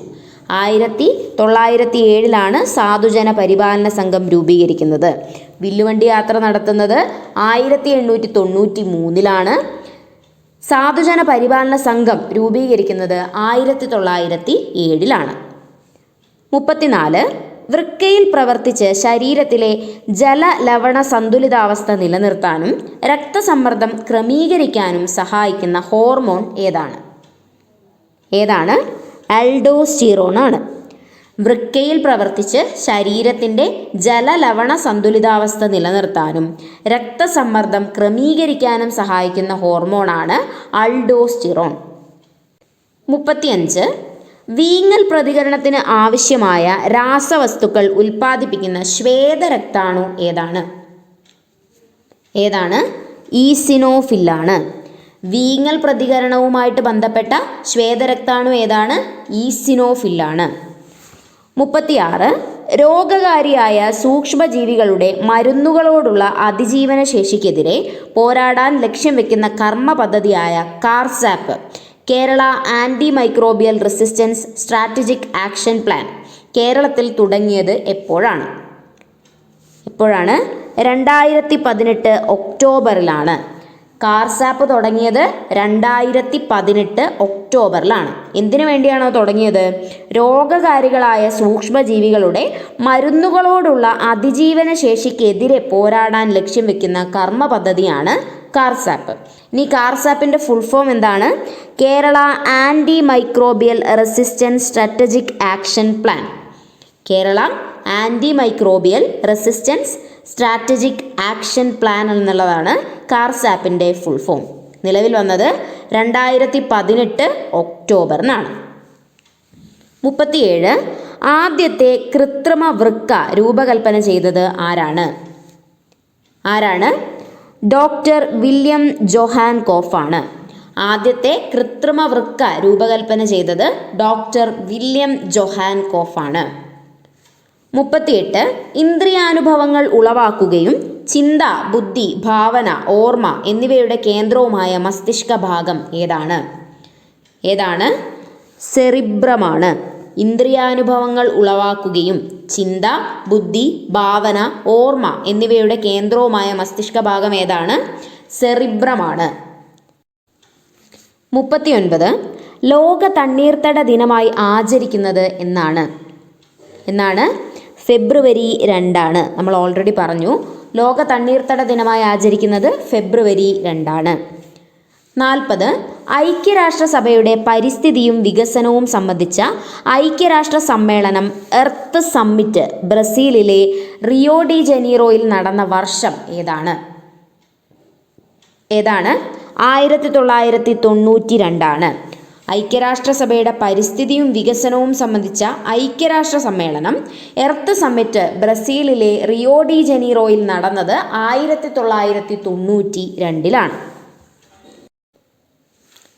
1907 സാധുജന പരിപാലന സംഘം രൂപീകരിക്കുന്നത്. വില്ലുവണ്ടി യാത്ര നടത്തുന്നത് 1893. സാധുജന പരിപാലന സംഘം രൂപീകരിക്കുന്നത് 1907. 34. വൃക്കയിൽ പ്രവർത്തിച്ച് ശരീരത്തിലെ ജലലവണ സന്തുലിതാവസ്ഥ നിലനിർത്താനും രക്തസമ്മർദ്ദം ക്രമീകരിക്കാനും സഹായിക്കുന്ന ഹോർമോൺ ഏതാണ്? ഏതാണ്? ആൽഡോസ്റ്റിറോൺ ആണ്. വൃക്കയിൽ പ്രവർത്തിച്ച് ശരീരത്തിൻ്റെ ജലലവണ സന്തുലിതാവസ്ഥ നിലനിർത്താനും രക്തസമ്മർദ്ദം ക്രമീകരിക്കാനും സഹായിക്കുന്ന ഹോർമോണാണ് ആൽഡോസ്റ്റിറോൺ. 35. വീങ്ങൽ പ്രതികരണത്തിന് ആവശ്യമായ രാസവസ്തുക്കൾ ഉൽപ്പാദിപ്പിക്കുന്ന ശ്വേതരക്താണു ഏതാണ്? ഏതാണ്? ഈസിനോഫില്ലാണ്. വീങ്ങൽ പ്രതികരണവുമായിട്ട് ബന്ധപ്പെട്ട ശ്വേതരക്താണു ഏതാണ്? ഈസിനോഫില്ലാണ്. 36. രോഗകാരിയായ സൂക്ഷ്മജീവികളുടെ മരുന്നുകളോടുള്ള അതിജീവന ശേഷിക്കെതിരെ പോരാടാൻ ലക്ഷ്യം വെക്കുന്ന കർമ്മ പദ്ധതിയായ KARSAP, Kerala antimicrobial resistance strategic action plan, കേരളത്തിൽ തുടങ്ങിയത് എപ്പോഴാണ്? 2018 ഒക്ടോബറിലാണ്. കാർസാപ്പ് തുടങ്ങിയത് 2018 ഒക്ടോബറിലാണ്. എന്തിനു വേണ്ടിയാണോ തുടങ്ങിയത്? രോഗകാരികളായ സൂക്ഷ്മജീവികളുടെ മരുന്നുകളോടുള്ള അതിജീവന ശേഷിക്കെതിരെ പോരാടാൻ ലക്ഷ്യം വെക്കുന്ന കർമ്മ പദ്ധതിയാണ് കാർസാപ്പ്. ഇനി കാർസാപ്പിൻ്റെ ഫുൾ ഫോം എന്താണ്? Kerala antimicrobial resistance strategic action plan. Kerala antimicrobial resistance strategic action plan എന്നുള്ളതാണ് കാർസാപ്പിൻ്റെ ഫുൾ ഫോം. നിലവിൽ വന്നത് 2018 ഒക്ടോബറിനാണ്. 37. ആദ്യത്തെ കൃത്രിമ വൃക്ക രൂപകൽപ്പന ചെയ്തത് ആരാണ്? ആരാണ്? ഡോക്ടർ വില്യം ജോഹാൻ കോഫാണ്. ആദ്യത്തെ കൃത്രിമ വൃക്ക രൂപകൽപ്പന ചെയ്തത് ഡോക്ടർ വില്യം ജോഹാൻ കോഫാണ്. 38. ഇന്ദ്രിയാനുഭവങ്ങൾ ഉളവാക്കുകയും ചിന്ത, ബുദ്ധി, ഭാവന, ഓർമ്മ എന്നിവയുടെ കേന്ദ്രവുമായ മസ്തിഷ്ക ഭാഗം ഏതാണ്? ഏതാണ്? സെറിബ്രമാണ്. ഇന്ദ്രിയാനുഭവങ്ങൾ ഉളവാക്കുകയും ചിന്ത, ബുദ്ധി, ഭാവന, ഓർമ്മ എന്നിവയുടെ കേന്ദ്രവുമായ മസ്തിഷ്ക ഭാഗം ഏതാണ്? സെറിബ്രമാണ്. 39. ലോക തണ്ണീർത്തട ദിനമായി ആചരിക്കുന്നത് എന്നാണ്? ഫെബ്രുവരി 2. നമ്മൾ ഓൾറെഡി പറഞ്ഞു. ലോക തണ്ണീർത്തട ദിനമായി ആചരിക്കുന്നത് ഫെബ്രുവരി 2. 40. ഐക്യരാഷ്ട്രസഭയുടെ പരിസ്ഥിതിയും വികസനവും സംബന്ധിച്ച ഐക്യരാഷ്ട്ര സമ്മേളനം എർത്ത് സമ്മിറ്റ് ബ്രസീലിലെ റിയോ ഡി ജനീറോയിൽ നടന്ന വർഷം ഏതാണ്? 1992. ഐക്യരാഷ്ട്രസഭയുടെ പരിസ്ഥിതിയും വികസനവും സംബന്ധിച്ച ഐക്യരാഷ്ട്ര സമ്മേളനം എർത്ത് സമ്മിറ്റ് ബ്രസീലിലെ റിയോ ഡി ജനീറോയിൽ നടന്നത് 1992.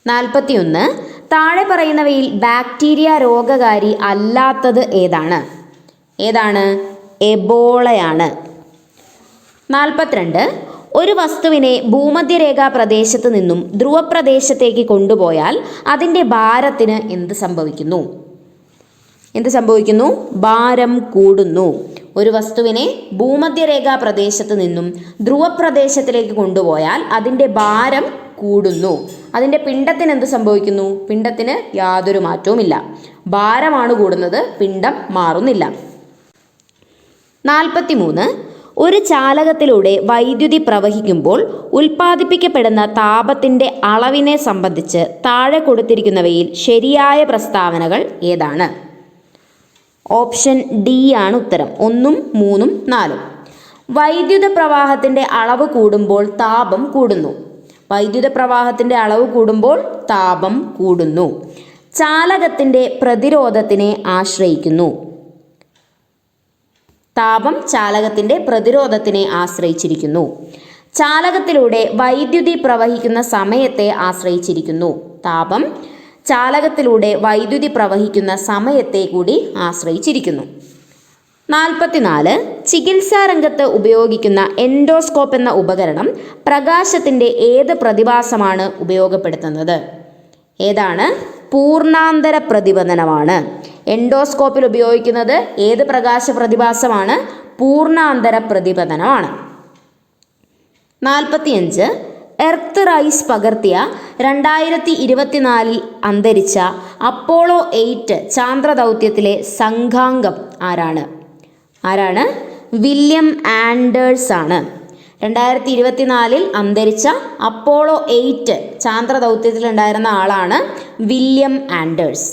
41. താഴെ പറയുന്നവയിൽ ബാക്ടീരിയ രോഗകാരി അല്ലാത്തത് ഏതാണ്? എബോളയാണ്. 42. ഒരു വസ്തുവിനെ ഭൂമധ്യരേഖാ പ്രദേശത്ത് നിന്നും ധ്രുവപ്രദേശത്തേക്ക് കൊണ്ടുപോയാൽ അതിൻ്റെ ഭാരത്തിന് എന്ത് സംഭവിക്കുന്നു? ഭാരം കൂടുന്നു. ഒരു വസ്തുവിനെ ഭൂമധ്യരേഖാ പ്രദേശത്ത് നിന്നും ധ്രുവപ്രദേശത്തിലേക്ക് കൊണ്ടുപോയാൽ അതിൻ്റെ ഭാരം കൂടുന്നു. അതിൻ്റെ പിണ്ഡത്തിന് എന്ത് സംഭവിക്കുന്നു? പിണ്ഡത്തിന് യാതൊരു മാറ്റവുമില്ല. ഭാരമാണ് കൂടുന്നത്, പിണ്ഡം മാറുന്നില്ല. 43. ഒരു ചാലകത്തിലൂടെ വൈദ്യുതി പ്രവഹിക്കുമ്പോൾ ഉൽപ്പാദിപ്പിക്കപ്പെടുന്ന താപത്തിൻ്റെ അളവിനെ സംബന്ധിച്ച് താഴെ കൊടുത്തിരിക്കുന്നവയിൽ ശരിയായ പ്രസ്താവനകൾ ഏതാണ്? ഓപ്ഷൻ ഡി ആണ് ഉത്തരം. 1, 3, 4. വൈദ്യുത പ്രവാഹത്തിൻ്റെ അളവ് കൂടുമ്പോൾ താപം കൂടുന്നു. വൈദ്യുത പ്രവാഹത്തിൻ്റെ അളവ് കൂടുമ്പോൾ താപം കൂടുന്നു. ചാലകത്തിൻ്റെ പ്രതിരോധത്തിനെ ആശ്രയിക്കുന്നു. താപം ചാലകത്തിൻ്റെ പ്രതിരോധത്തിനെ ആശ്രയിച്ചിരിക്കുന്നു. ചാലകത്തിലൂടെ വൈദ്യുതി പ്രവഹിക്കുന്ന സമയത്തെ ആശ്രയിച്ചിരിക്കുന്നു. താപം ചാലകത്തിലൂടെ വൈദ്യുതി പ്രവഹിക്കുന്ന സമയത്തെ കൂടി ആശ്രയിച്ചിരിക്കുന്നു. 44. ചികിത്സാ രംഗത്ത് ഉപയോഗിക്കുന്ന എൻഡോസ്കോപ്പ് എന്ന ഉപകരണം പ്രകാശത്തിൻ്റെ ഏത് പ്രതിഭാസമാണ് ഉപയോഗപ്പെടുത്തുന്നത്? ഏതാണ്? പൂർണ്ണാന്തര പ്രതിപതനമാണ്. എൻഡോസ്കോപ്പിൽ ഉപയോഗിക്കുന്നത് ഏത് പ്രകാശ പ്രതിഭാസമാണ്? പൂർണ്ണാന്തര പ്രതിപതനമാണ്. 45. എർത്ത് റൈസ് പകർത്തിയ 2024 അന്തരിച്ച അപ്പോളോ 8 ചാന്ദ്രദൗത്യത്തിലെ സംഘാംഗം ആരാണ്? വില്യം ആൻഡേഴ്സ് ആണ്. 2024 അന്തരിച്ച അപ്പോളോ 8 ചാന്ദ്രദൗത്യത്തിലുണ്ടായിരുന്ന ആളാണ് വില്യം ആൻഡേഴ്സ്.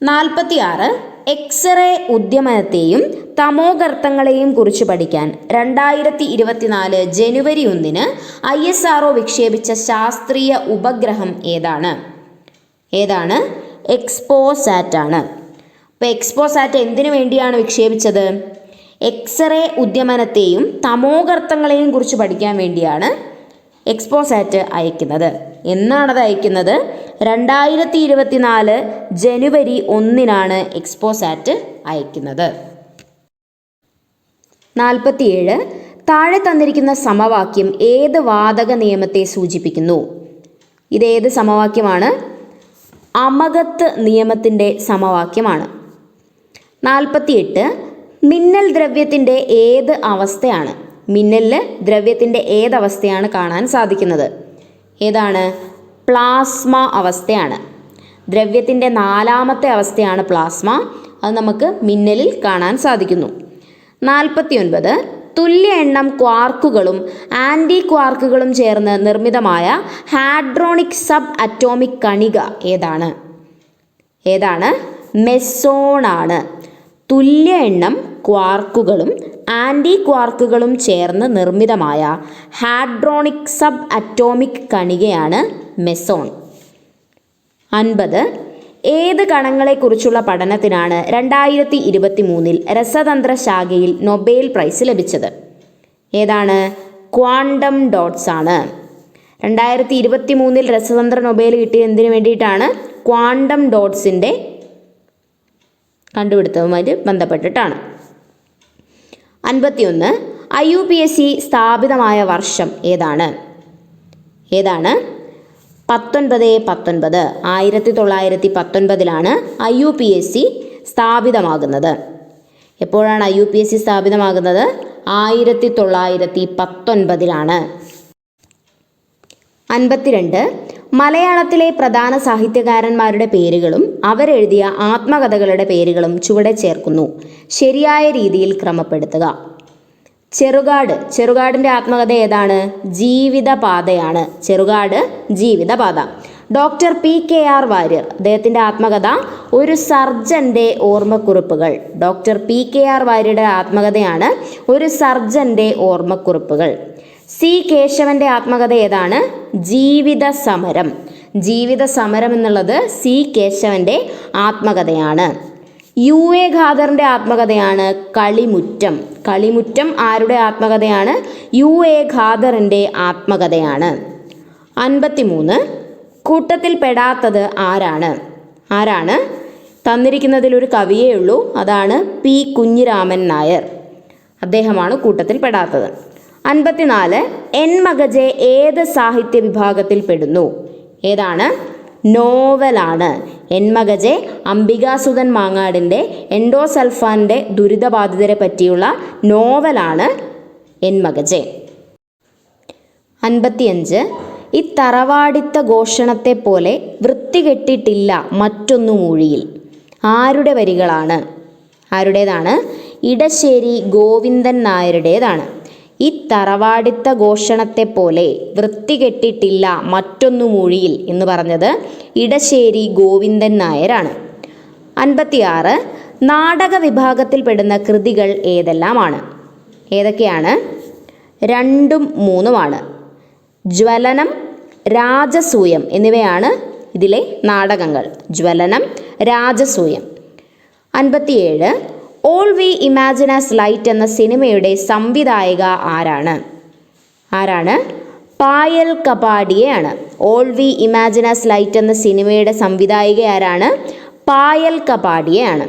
46. എക്സ്റേ ഉദ്യമനത്തെയും തമോഗർത്തങ്ങളെയും കുറിച്ച് പഠിക്കാൻ 2024 ജനുവരി 1 ISRO വിക്ഷേപിച്ച ശാസ്ത്രീയ ഉപഗ്രഹം ഏതാണ്? എക്സ്പോസാറ്റ് ആണ്. അപ്പോൾ എക്സ്പോസാറ്റ് എന്തിനു വേണ്ടിയാണ് വിക്ഷേപിച്ചത്? എക്സ്റേ ഉദ്യമനത്തെയും തമോഗർത്തങ്ങളെയും കുറിച്ച് പഠിക്കാൻ വേണ്ടിയാണ് എക്സ്പോസാറ്റ് അയക്കുന്നത്. എന്നാണത് അയക്കുന്നത്? 2024 ജനുവരി 1 എക്സ്പോസാറ്റ് അയക്കുന്നത്. 47. താഴെ തന്നിരിക്കുന്ന സമവാക്യം ഏത് വാതക നിയമത്തെ സൂചിപ്പിക്കുന്നു? ഇതേത് സമവാക്യമാണ്? അമഗത്ത് നിയമത്തിൻ്റെ സമവാക്യമാണ്. 48. മിന്നൽ ദ്രവ്യത്തിൻ്റെ ഏത് അവസ്ഥയാണ്? മിന്നലിൽ ദ്രവ്യത്തിൻ്റെ ഏതവസ്ഥയാണ് കാണാൻ സാധിക്കുന്നത്? ഏതാണ്? പ്ലാസ്മ അവസ്ഥയാണ്. ദ്രവ്യത്തിൻ്റെ 4ാമത്തെ അവസ്ഥയാണ് പ്ലാസ്മ. അത് നമുക്ക് മിന്നലിൽ കാണാൻ സാധിക്കുന്നു. 49. തുല്യ എണ്ണം ക്വാർക്കുകളും ആൻറ്റി ക്വാർക്കുകളും ചേർന്ന് നിർമ്മിതമായ ഹാഡ്രോണിക് സബ് അറ്റോമിക് കണിക ഏതാണ്? മെസോൺ ആണ്. തുല്യ എണ്ണം ക്വാർക്കുകളും ആൻറ്റി ക്വാർക്കുകളും ചേർന്ന് നിർമ്മിതമായ ഹാഡ്രോണിക് സബ് അറ്റോമിക് കണികയാണ് മെസോൺ. 50. ഏത് കണങ്ങളെക്കുറിച്ചുള്ള പഠനത്തിനാണ് 2023 രസതന്ത്ര ശാഖയിൽ നൊബേൽ പ്രൈസ് ലഭിച്ചത്? ഏതാണ്? ക്വാണ്ടം ഡോട്ട്സ് ആണ്. 2023 രസതന്ത്ര നൊബേൽ കിട്ടിയത് എന്തിനു വേണ്ടിയിട്ടാണ്? ക്വാണ്ടം ഡോട്ട്സിൻ്റെ കണ്ടുപിടുത്തവുമായിട്ട് ബന്ധപ്പെട്ടിട്ടാണ്. 51. IUPAC സ്ഥാപിതമായ വർഷം ഏതാണ്? 1919. 1919 IUPAC സ്ഥാപിതമാകുന്നത്. എപ്പോഴാണ് IUPAC സ്ഥാപിതമാകുന്നത്? 1919. 52. മലയാളത്തിലെ പ്രധാന സാഹിത്യകാരന്മാരുടെ പേരുകളും അവരെഴുതിയ ആത്മകഥകളുടെ പേരുകളും ചുവടെ ചേർക്കുന്നു. ശരിയായ രീതിയിൽ ക്രമപ്പെടുത്തുക. ചെറുകാടിൻ്റെ ആത്മകഥ ഏതാണ്? ജീവിതപാതയാണ്. ചെറുകാട് ജീവിതപാത. ഡോക്ടർ PKR വാര്യർ അദ്ദേഹത്തിൻ്റെ ആത്മകഥ ഒരു സർജൻ്റെ ഓർമ്മക്കുറിപ്പുകൾ. ഡോക്ടർ PKR വാര്യരുടെ ആത്മകഥയാണ് ഒരു സർജൻ്റെ ഓർമ്മക്കുറിപ്പുകൾ. C കേശവൻ്റെ ആത്മകഥ ഏതാണ്? ജീവിത സമരം എന്നുള്ളത് C കേശവൻ്റെ ആത്മകഥയാണ്. UA ഖാദറിൻ്റെ ആത്മകഥയാണ് കളിമുറ്റം ആരുടെ ആത്മകഥയാണ്? UA ഖാദറിൻ്റെ ആത്മകഥയാണ്. 53. കൂട്ടത്തിൽ പെടാത്തത് ആരാണ്? തന്നിരിക്കുന്നതിൽ ഒരു കവിയേ ഉള്ളൂ, അതാണ് P കുഞ്ഞിരാമൻ നായർ. അദ്ദേഹമാണ് കൂട്ടത്തിൽ പെടാത്തത്. 54. എൻ മകജെ ഏത് സാഹിത്യ വിഭാഗത്തിൽ പെടുന്നു? ഏതാണ്? നോവലാണ്. എൻ മകജെ അംബികാസുധൻ മാങ്ങാടിൻ്റെ എൻഡോസൾഫാൻ്റെ ദുരിതബാധിതരെ പറ്റിയുള്ള നോവലാണ് എൻ മകജെ. 55. ഈ തറവാടിത്ത ഘോഷണത്തെ പോലെ വൃത്തികെട്ടിട്ടില്ല മറ്റൊന്നു മൂഴിയിൽ ആരുടെ വരികളാണ്? ആരുടേതാണ്? ഇടശ്ശേരി ഗോവിന്ദൻ നായരുടേതാണ്. ഈ തറവാടിത്ത ഘോഷണത്തെ പോലെ വൃത്തികെട്ടിട്ടില്ല മറ്റൊന്നു മൂഴിയിൽ എന്ന് പറഞ്ഞത് ഇടശ്ശേരി ഗോവിന്ദൻ നായരാണ്. 56. നാടക വിഭാഗത്തിൽപ്പെടുന്ന കൃതികൾ ഏതെല്ലാമാണ്? ഏതൊക്കെയാണ്? 2ഉം 3ഉമാണ്. ജ്വലനം, രാജസൂയം എന്നിവയാണ് ഇതിലെ നാടകങ്ങൾ. ജ്വലനം, രാജസൂയം. 57 All We Imagine as Light എന്ന സിനിമയുടെ സംവിധായിക ആരാണ്? പായൽ കപാഡിയയാണ്. All We Imagine as Light എന്ന സിനിമയുടെ സംവിധായിക ആരാണ്? പായൽ കപാഡിയയാണ്.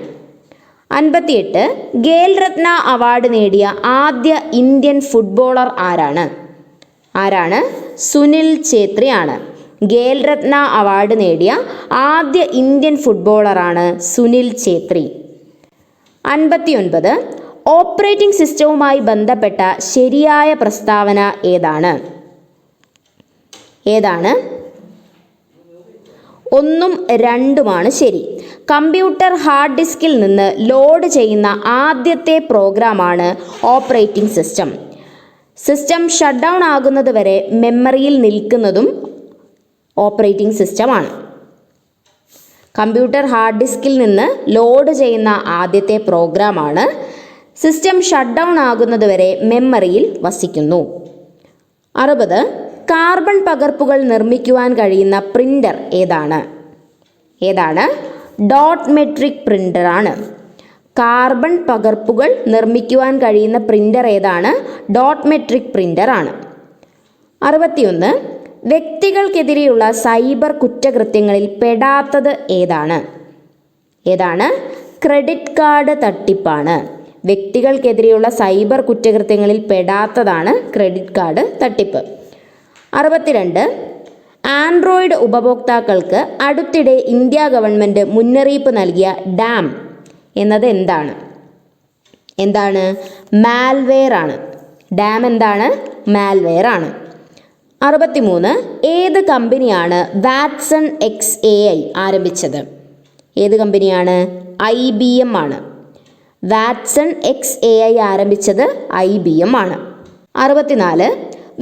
58 ഖേൽ രത്ന അവാർഡ് നേടിയ ആദ്യ ഇന്ത്യൻ ഫുട്ബോളർ ആരാണ്? സുനിൽ ഛേത്രിയാണ്. ഖേൽ രത്ന അവാർഡ് നേടിയ ആദ്യ ഇന്ത്യൻ ഫുട്ബോളറാണ് സുനിൽ ഛേത്രി. 59 ഓപ്പറേറ്റിംഗ് സിസ്റ്റവുമായി ബന്ധപ്പെട്ട ശരിയായ പ്രസ്താവന ഏതാണ്? 1ഉം 2ഉമാണ് ശരി. കമ്പ്യൂട്ടർ ഹാർഡ് ഡിസ്കിൽ നിന്ന് ലോഡ് ചെയ്യുന്ന ആദ്യത്തെ പ്രോഗ്രാമാണ് operating system. System shut down ആകുന്നത് വരെ മെമ്മറിയിൽ നിൽക്കുന്നതും ഓപ്പറേറ്റിംഗ് സിസ്റ്റമാണ്. കമ്പ്യൂട്ടർ ഹാർഡ് ഡിസ്കിൽ നിന്ന് ലോഡ് ചെയ്യുന്ന ആദ്യത്തെ പ്രോഗ്രാമാണ്. സിസ്റ്റം ഷട്ട് ഡൗൺ ആകുന്നത് വരെ മെമ്മറിയിൽ വസിക്കുന്നു. 60 കാർബൺ പകർപ്പുകൾ നിർമ്മിക്കുവാൻ കഴിയുന്ന പ്രിൻ്റർ ഏതാണ്? Dot matrix പ്രിൻ്ററാണ്. കാർബൺ പകർപ്പുകൾ നിർമ്മിക്കുവാൻ കഴിയുന്ന പ്രിൻ്റർ ഏതാണ്? ഡോട്ട് മെട്രിക് പ്രിൻ്ററാണ്. 61 വ്യക്തികൾക്കെതിരെയുള്ള സൈബർ കുറ്റകൃത്യങ്ങളിൽ പെടാത്തത് ഏതാണ്? ക്രെഡിറ്റ് കാർഡ് തട്ടിപ്പാണ്. വ്യക്തികൾക്കെതിരെയുള്ള സൈബർ കുറ്റകൃത്യങ്ങളിൽ പെടാത്തതാണ് ക്രെഡിറ്റ് കാർഡ് തട്ടിപ്പ്. 62 ആൻഡ്രോയിഡ് ഉപഭോക്താക്കൾക്ക് അടുത്തിടെ ഇന്ത്യ ഗവൺമെൻറ് മുന്നറിയിപ്പ് നൽകിയ ഡാം എന്നത് എന്താണ്? മാൽവെയർ ആണ്. ഡാം എന്താണ്? മാൽവെയർ ആണ്. 63 ഏത് കമ്പനിയാണ് വാട്സൺ XAI ആരംഭിച്ചത്? ഏത് കമ്പനിയാണ്? IBM ആണ്. വാട്സൺ XAI ആരംഭിച്ചത് IBM ആണ്. 64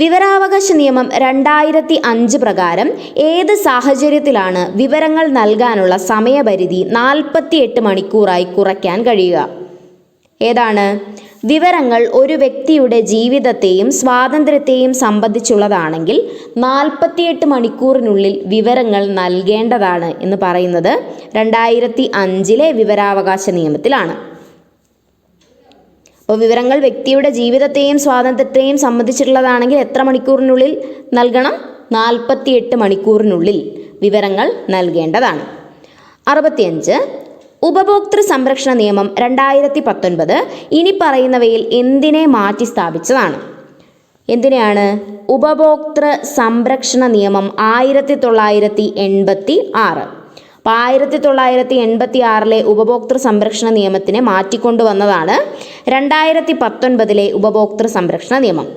വിവരാവകാശ നിയമം 2005 പ്രകാരം ഏത് സാഹചര്യത്തിലാണ് വിവരങ്ങൾ നൽകാനുള്ള സമയപരിധി 48 മണിക്കൂറായി കുറയ്ക്കാൻ കഴിയുക? ഏതാണ്? വിവരങ്ങൾ ഒരു വ്യക്തിയുടെ ജീവിതത്തെയും സ്വാതന്ത്ര്യത്തെയും സംബന്ധിച്ചുള്ളതാണെങ്കിൽ 48 മണിക്കൂറിനുള്ളിൽ വിവരങ്ങൾ നൽകേണ്ടതാണ് എന്ന് പറയുന്നത് 2005 വിവരാവകാശ നിയമത്തിലാണ്. അപ്പോൾ വിവരങ്ങൾ വ്യക്തിയുടെ ജീവിതത്തെയും സ്വാതന്ത്ര്യത്തെയും സംബന്ധിച്ചിട്ടുള്ളതാണെങ്കിൽ എത്ര മണിക്കൂറിനുള്ളിൽ നൽകണം? 48 മണിക്കൂറിനുള്ളിൽ വിവരങ്ങൾ നൽകേണ്ടതാണ്. 65 ഉപഭോക്തൃ സംരക്ഷണ നിയമം 2019 ഇനി പറയുന്നവയിൽ എന്തിനെ മാറ്റി സ്ഥാപിച്ചതാണ്? എന്തിനെയാണ്? ഉപഭോക്തൃ സംരക്ഷണ നിയമം 1986. അപ്പോൾ 1986 ഉപഭോക്തൃ സംരക്ഷണ നിയമത്തിനെ മാറ്റിക്കൊണ്ടുവന്നതാണ് 2019 ഉപഭോക്തൃ സംരക്ഷണ നിയമം.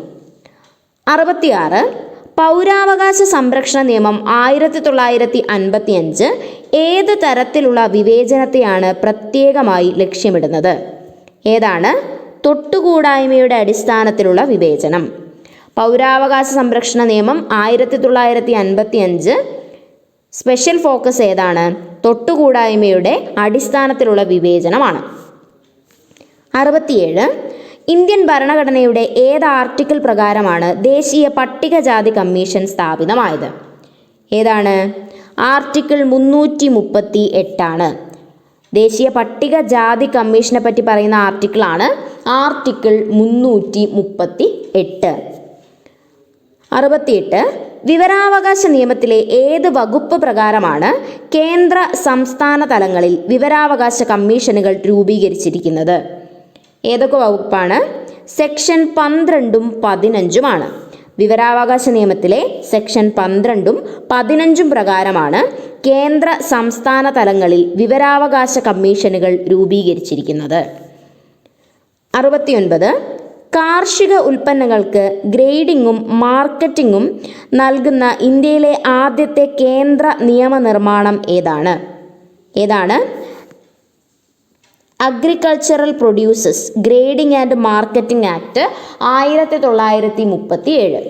66 പൗരാവകാശ സംരക്ഷണ നിയമം 1955 ഏത് തരത്തിലുള്ള വിവേചനത്തെയാണ് പ്രത്യേകമായി ലക്ഷ്യമിടുന്നത്? ഏതാണ്? തൊട്ടുകൂടായ്മയുടെ അടിസ്ഥാനത്തിലുള്ള വിവേചനം. പൗരാവകാശ സംരക്ഷണ നിയമം 1955 സ്പെഷ്യൽ ഫോക്കസ് ഏതാണ്? തൊട്ടുകൂടായ്മയുടെ അടിസ്ഥാനത്തിലുള്ള വിവേചനമാണ്. 67 ഇന്ത്യൻ ഭരണഘടനയുടെ ഏത് ആർട്ടിക്കിൾ പ്രകാരമാണ് ദേശീയ പട്ടികജാതി കമ്മീഷൻ സ്ഥാപിതമായത്? ഏതാണ്? ആർട്ടിക്കിൾ 338 ആണ്. ദേശീയ പട്ടികജാതി കമ്മീഷനെ പറ്റി പറയുന്ന ആർട്ടിക്കിളാണ് ആർട്ടിക്കിൾ 338. 68 വിവരാവകാശ നിയമത്തിലെ ഏത് വകുപ്പ് പ്രകാരമാണ് കേന്ദ്ര സംസ്ഥാന തലങ്ങളിൽ വിവരാവകാശ കമ്മീഷനുകൾ രൂപീകരിച്ചിരിക്കുന്നത്? ഏതൊക്കെ വകുപ്പാണ്? സെക്ഷൻ 12ഉം 15ഉമാണ്. വിവരാവകാശ നിയമത്തിലെ സെക്ഷൻ 12ഉം 15ഉം പ്രകാരമാണ് കേന്ദ്ര സംസ്ഥാന തലങ്ങളിൽ വിവരാവകാശ കമ്മീഷനുകൾ രൂപീകരിച്ചിരിക്കുന്നത്. 69 കാർഷിക ഉൽപ്പന്നങ്ങൾക്ക് ഗ്രേഡിങ്ങും മാർക്കറ്റിങ്ങും നൽകുന്ന ഇന്ത്യയിലെ ആദ്യത്തെ കേന്ദ്ര നിയമനിർമ്മാണം ഏതാണ്? Agricultural producers grading and marketing act 1937.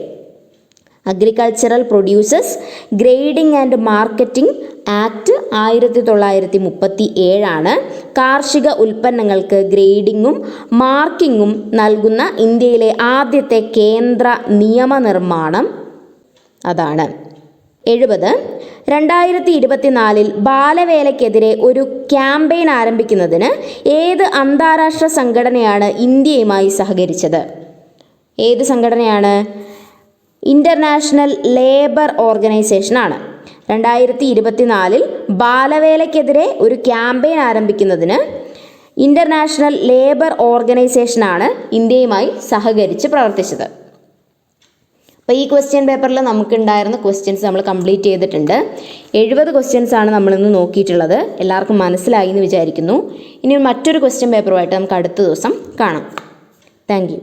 Agricultural producers grading and marketing act 1937 കാർഷിക ഉൽപ്പന്നങ്ങൾക്ക് ഗ്രേഡിങ്ങും മാർക്കിങ്ങും നൽകുന്ന ഇന്ത്യയിലെ ആദ്യത്തെ കേന്ദ്ര നിയമനിർമ്മാണം അതാണ്. 70 2024 ബാലവേലയ്ക്കെതിരെ ഒരു ക്യാമ്പയിൻ ആരംഭിക്കുന്നതിന് ഏത് അന്താരാഷ്ട്ര സംഘടനയാണ് ഇന്ത്യയുമായി സഹകരിച്ചത്? ഏത് സംഘടനയാണ്? International labour ഓർഗനൈസേഷനാണ്. 2024 ബാലവേലയ്ക്കെതിരെ ഒരു ക്യാമ്പയിൻ ആരംഭിക്കുന്നതിന് ഇൻ്റർനാഷണൽ ലേബർ ഓർഗനൈസേഷനാണ് ഇന്ത്യയുമായി സഹകരിച്ച് പ്രവർത്തിച്ചത്. അപ്പോൾ ഈ ക്വസ്റ്റ്യൻ പേപ്പറിൽ നമുക്കുണ്ടായിരുന്ന ക്വസ്റ്റ്യൻസ് നമ്മൾ കംപ്ലീറ്റ് ചെയ്തിട്ടുണ്ട്. 70 ക്വസ്റ്റ്യൻസ് ആണ് നമ്മളിന്ന് നോക്കിയിട്ടുള്ളത്. എല്ലാവർക്കും മനസ്സിലായി എന്ന് വിചാരിക്കുന്നു. ഇനി മറ്റൊരു ക്വസ്റ്റ്യൻ പേപ്പറുമായിട്ട് നമുക്ക് അടുത്ത ദിവസം കാണാം. Thank you.